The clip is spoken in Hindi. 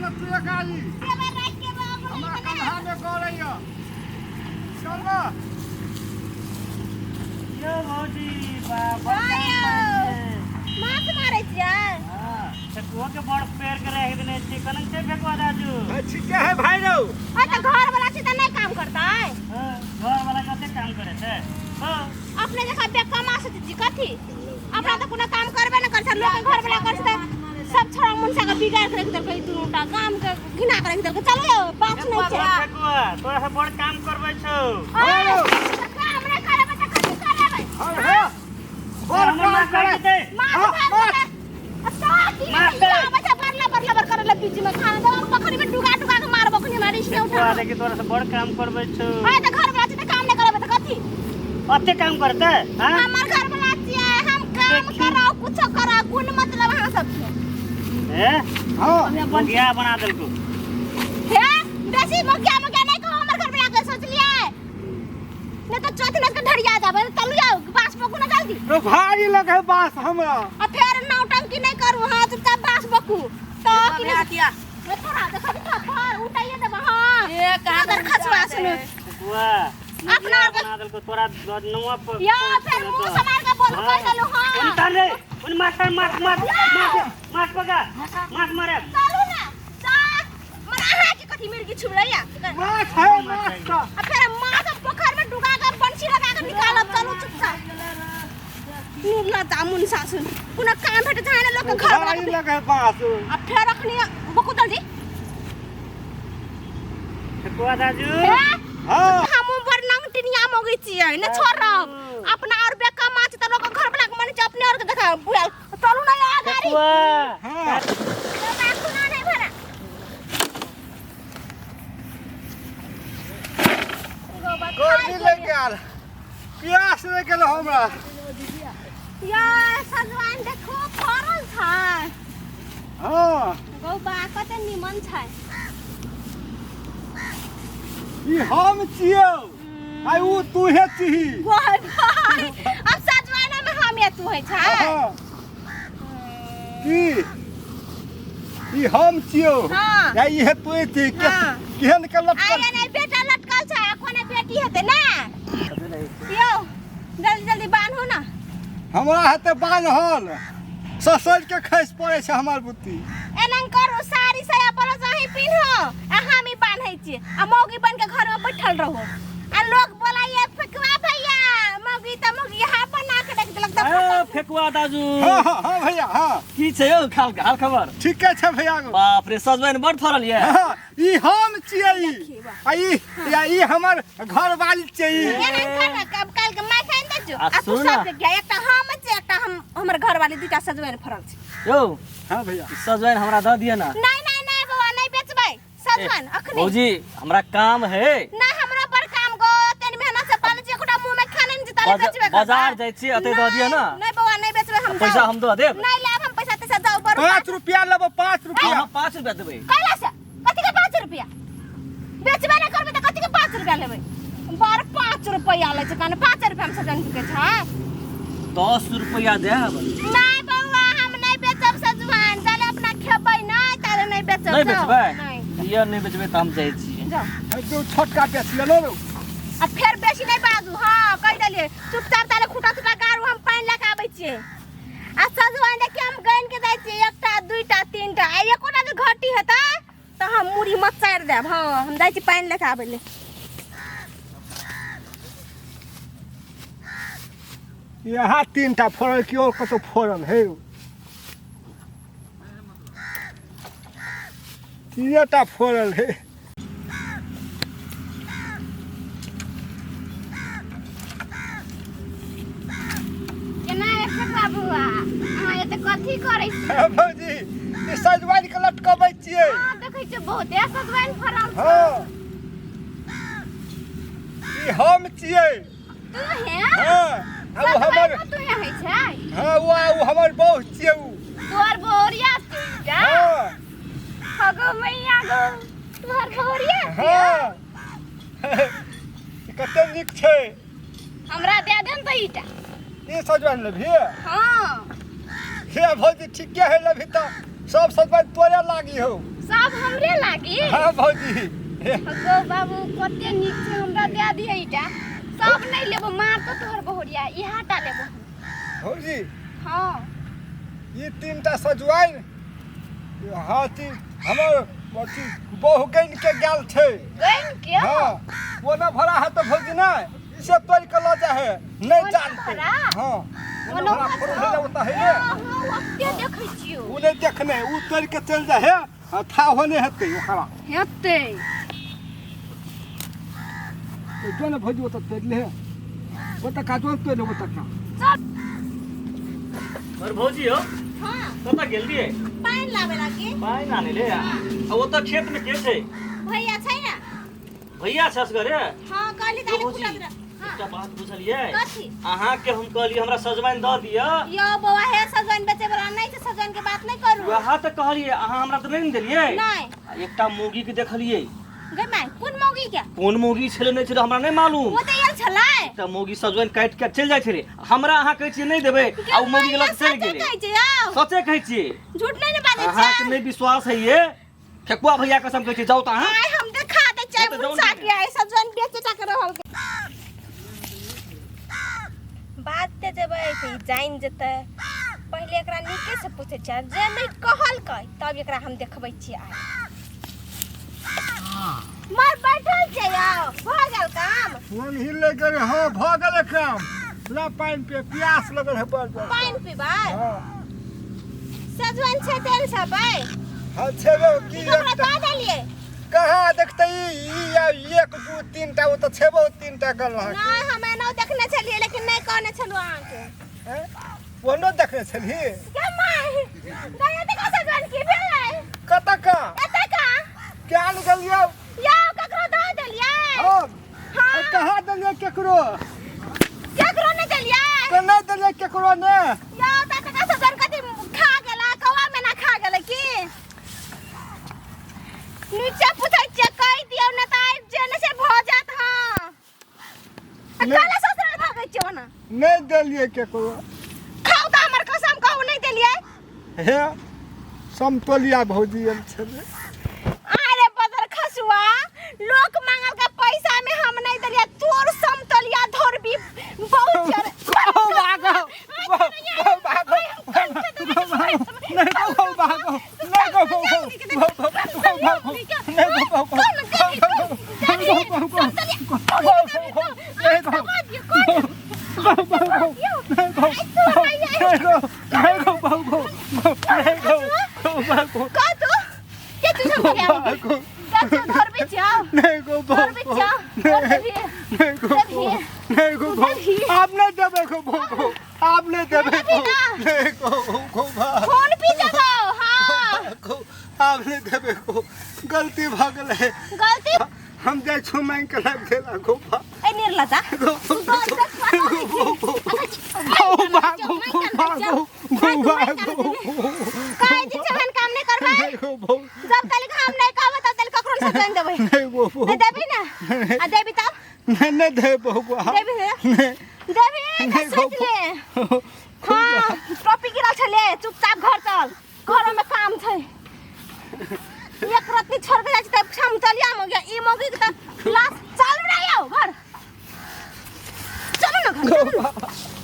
ना तू गाड़ी हमरा कन्हा में करैया चल ना यो भौजी बाबा माछ मारै छियै ठकुआ के बड़ पेड़ के रह देने छी कनन से फेकवा दाजू ठीक है भाई रो आ त घर वाला छी त नहीं काम करता है घर वाला कते काम करे छै अपने जखा पे कमा से जी कथी अपना तो कोनो काम करबे न कर छ लोग के घर वाला कर छ सब छोरा मुनसा के बिगाड़ के रख दल कई दुटा काम के घिना के रख दल चलो बात नहीं छै ठकुआ तोरा से बड़ काम करबै छौ काम रे करबे त कथी करबे हां बड़ काम करे दे बरला करला बीच में खाना दवा बकरी में डुगा डुगा के मार बकरी मारी से उठा देखि तोरा से बड़ काम करबै छौ हां त घर वाला छी त काम नहीं करबे त कथी अते काम करते हां हमर घर वाला छी हम काम कराओ कुछ करा कोन मतलब हां सब हां बगिया बना देलको हे बेसी मगिया नहीं को हमर घर वाला के सोच लिया नहीं तो चौथ नस के ढड़िया जाबे चलू जाओ बास बकू ना जल्दी तो भारी लगे बास हमरा आ फिर नौटंकी नहीं करू हां चुपचाप बास बकू तो कि हटिया मैं थोड़ा देखा थप्पड़ उठाइए दे हां ए कादर खसवा सुन बुआ अपना बना देलको तोरा नौवा पर या फिर मुंह समार के बोल कर देलू हां उन रे उन मार पगा मारे चलू ना साथ मना है कि कथी मिर्गी छुड़ैया माछ है माछ का आ फिर माछ पोखर में डुगा के बंसी लगा के निकालब चलू चुपचाप नीला जामुन सासुन कुना काम भेट जाने लोग के घर भारी लगे बास आ फिर रखनी बकू जल्दी ठकुआ दाजू हां हम ऊपर नंगटिनिया मगई छियै ने छोड़ब अपना और बेका माछ त लोग घर वाला के मन छै अपने और के देखा बुआल चलू ना या गाड़ी ठकुआ हां सुना नहीं भरा गोली ले गेल प्यास ले गेल हमरा या सजवान देखो फरल छै हां गौ बा कते निमन छै ई हम छियौ आई उ तूहे छी वाह भाई अब सजवाना में हम या तू है छै हां की ई हम छियौ हां या ई हे तू छी हाँ। केहन के लटकल आया नहीं बेटा लटकल छै कोने बेटी हेते ना यो जल्दी जल्दी बांधू ना हमरा हाथे बान्हल ससुर के खैस पड़े छै हमर बुत्ती एनन करू साड़ी साया ब्लाउज अही पिन्हो आ हम ही बांधै छी आ मौगी बन के घर में बैठल रहो आ लोग बोलाइए फेकवा भैया मौगी त मौगी यहाँ बना के रख देलक ए फेकुआ दाजू हां हां भैया हां की छै यौ हाल खबर ठीके छै भैया बाप रे सजमैन बड़ फरल ये हां ई हम छियै ई हमर घर वाली छियै एनन कर ना कब काल के माय खाइन दे जो आ आ तू सुन सब के गया एकटा हम छै एकटा हमर घर वाली दूटा सजवैन फरल छै यौ हां भैया सजमैन हमरा द दिए ना नहीं बाबा नहीं बेचबै सजवैन अखनी भौजी हमरा काम है ना हमरा पर काम गो तनी मेहनत से पाले छी एकोटा मुंह में खाने नहीं जता बेचबै बाजार जाय छी अते द दिए ना नहीं बाबा नहीं बेचबै हम पैसा हम दे देब नहीं लेब हम पैसा तैसा जाओ बर 5 रुपया लेबो 5 रुपया हां 5 रुपया देबै कैला से कथि के 5 रुपया बेचबे नहीं करबे त कथि के 5 रुपया लेबै बार 5 रुपया ले छै कने 5 रुपया में सजन के छै 10 रुपया देब नहीं बाबा हम नहीं बेचब सजवान चले अपना खेबै नहीं तारे नहीं बेचब नहीं बेचबै नहीं ये नहीं बेचबै त हम जाय छी जाओ जो छोटका बेच लेलो आ फिर बेसी नहीं बाजू हां कह देलिए चुपचाप ताले खुटा खुटा गारू हम पानी लेके आबै छियै आ सजवान देखि हम गन के जाय छियै एकटा दुईटा तीनटा आ एकोटा जे घटी हेता त हम मुड़ी मत चार देब हां हम जाय छी पानी लेके आबै ले यहाँ 3टा फोड़ल की और कतो फोड़ल है 3टा फोड़ल है केना एकटा बाबूआ हां एते कथि करै छी भौजी ई सजवाइन के लटकबै छियै हां देखै छी बहुते सजवाइन फरल छै हां ई हम छियै तू है हां अब हमर तू है छै हां वो हमर बहु छियै उ तोर बोरिया तू जा हां हगो मैया गो तोर बोरिया हां कते नीक छै हमरा दे देन त ईटा ई सजवाइन लेबही हां हे भौजी ठीके है लेबही त सब सजमैन तोरे लागी हो। सब हमरे लागी। हाँ भौजी। गो बाबू कते नीक से हमरा दे दिए इटा। सब नहीं लेबो मार तो तोहर बहुरिया इहाटा लेबो। भौजी हां ये तीनटा सजवाइन हाथी हमर अथी बहु गैन के गेल छे। गैन के? हां वो ना भरा है तो भौजी ना से तोड़ के ल जा है नहीं जानते। हां वो ना भरा फोड़ ले होता है ये। हां ओते देखै छियो। उ नहीं देखने उ तोड़ के चल जा है था होने हेते ओकरा हेते तो जो ना भौजी वो तो तोड़ ले वो तो काटो तो ले वो तक चल और भौजी हो हां कता गेल दिए पानी लावे लागी। पानी आने ले अब वो तो खेत में के छे भैया छै ना? भैया छस घरे। हां काली ताले खुला दे। एकटा बात बुझलिए कथी? अहाँ के हम कहली हमरा सजमैन द दिया। यो बौआ है सजन बेचे वाला नहीं से सजन के बात नहीं करू। वहां त कहलिए अहाँ हमरा त नहीं देलिए। नहीं एकटा मौगी के देखलिए। गे माय कोन मौगी के? कोन मौगी छले नहीं छले हमरा नहीं मालूम। वो तो यार छलाय। त मौगी सजमैन काट के चल जाय छले हमरा अहाँ कहै छियै नहीं देबै आ उ मौगी लग चल गेलै। सचे कहै छियै झूठ नहीं बाजै छै। अहाँ के नहीं विश्वास है ये ठेकुआ भैया कसम कहै छियै जाओ त अहाँ। आय हम देखा दे चाय मुंसा के आय सजन बेचे टा कर रहल के। बात ते जेबै त जाइन जेतै। पहिले एकरा नीके से पूछे छै जे नहीं कहल कै तब एकरा हम देखबै छी आय। मार बैठल छै आओ भ गेल काम। फोन हिले करे हां भ गेल काम ला पानी पे प्यास लगल है बड़। पानी पीबै? हां सजवन छै तेल सबे। हां छेबो की हमरा दा देलिए। कहाँ देखते ई एक दू तीन टा वो तो छेबो तीन टा गल रहा नहीं हमें न देखने छलिए लेकिन नहीं कहने छलु अहाँ के। है वो न देखने छली के माय गया त का सजवन की भेलै? कत का एते का क्या निकलियो या ककरो द देलिए? हां हां कहाँ दलिए केकरो ककरो नहीं देलिए? कने दलिए केकरो ने या त का सजवन कथि खा गेला कवा में ना खा गेलै की? नीचे पूछै छै कहि दियौ न त आइ जेने से भ जात हां। काला ससुराल भागै छै ओना। नहीं दलिए केकरो खाऊ त हमर कसम कहू नहीं देलिए। हे समतोलिया भौजी एल छले। अरे बदर खसुआ लोक मांगल के पैसा में हम नहीं देलिए तोर समतलिया धरबी बहुत चर भागो भागो नहीं भागो भागो नहीं आपने देबे को भोगो आपने देबे को नहीं को फोन पी जाबो हां आपने देबे को गलती भ गेलै गलती हम जाय छु मांग के लाग देला गोपा ए निर्लता काहे दिन चहन काम नहीं करबै जब तक हम नहीं कहब तब तक ककरो से जान देबै नहीं देबी ना आ देबी तब नहीं दे बहु देबी देबी सोच ले हां टॉपिक गिरा छले चुपचाप घर चल घर में काम छै एक रत्ती छोड़ के जाय त हम चलिया म गया ई मौगी के त लाश चल रही हो घर चलो ना घर